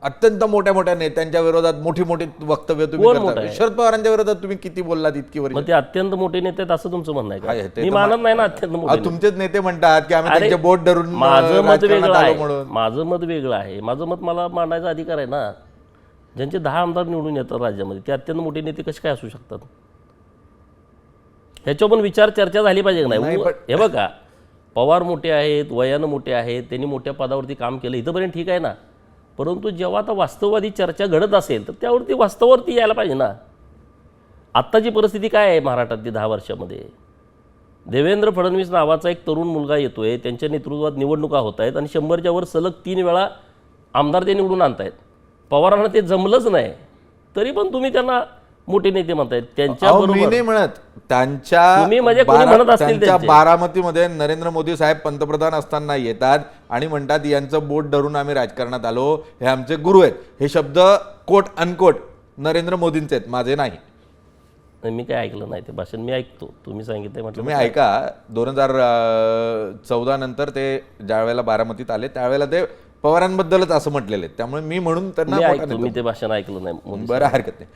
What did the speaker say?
अत्यंत मोठ्या मोठ्या नेत्यांच्या विरोधात मोठी मोठी वक्तव्य तुम्ही करता. शरद पवारांच्या विरोधात तुम्ही किती बोललात इतकी वर्ष? मग ते अत्यंत मोठे नेते आहेत असं तुमचं म्हणणं आहे आहे, का? ते मी तर मानत नाही ना अत्यंत मोठे. तुमचेच नेते म्हणतात की आम्ही त्यांचे बोट धरून माझं मत राजकारणात वेगळं आलो आहे. म्हणून. माझं मत वेगळं आहे. माझं मत मला मांडायचा अधिकार आहे ना. ज्यांचे 10 आमदार निवडून येतात राज्यामध्ये ते अत्यंत मोठे नेते कसे काय असू शकतात? ह्याच्यावर पण विचार चर्चा झाली पाहिजे का नाही? हे बघा, पवार मोठे आहेत, वयानं मोठे आहेत, त्यांनी मोठ्या पदावरती काम केलं, इथंपर्यंत ठीक आहे ना. परंतु जेव्हा आता वास्तववादी चर्चा घडत असेल तर त्यावरती वास्तवावरती यायला पाहिजे ना. आत्ताची परिस्थिती काय आहे महाराष्ट्रातली 10 वर्षामध्ये? देवेंद्र फडणवीस नावाचा एक तरुण मुलगा येतोय, त्यांच्या नेतृत्वात निवडणुका होत आहेत आणि 100च्या वर सलग 3 वेळा आमदार ते निवडून आणतायत. पवारांना ते जमलंच नाही तरी पण तुम्ही त्यांना मोठे नेते म्हणतायत. त्यांच्याबरोबर मी नाही म्हणत, तुम्ही म्हणजे कोणी म्हणत असतील त्यांच्या बारामतीमध्ये नरेंद्र मोदी साहेब पंतप्रधान असताना येतात आणि म्हणतात यांचं बोट धरून आम्ही राजकारणात आलो, हे आमचे गुरु आहेत. हे शब्द कोट अनकोट नरेंद्र मोदींचे आहेत, माझे नाही. मी काय ऐकलं नाही ते भाषण. मी ऐकतो, तुम्ही सांगितलं म्हटलं. तुम्ही ऐका, 2014 नंतर ते ज्या वेळेला बारामतीत आले त्यावेळेला ते पवारांबद्दलच असं म्हटलेले, त्यामुळे मी म्हणून त्यांना मी ते भाषण ऐकलं नाही. बरं, हरकत नाही.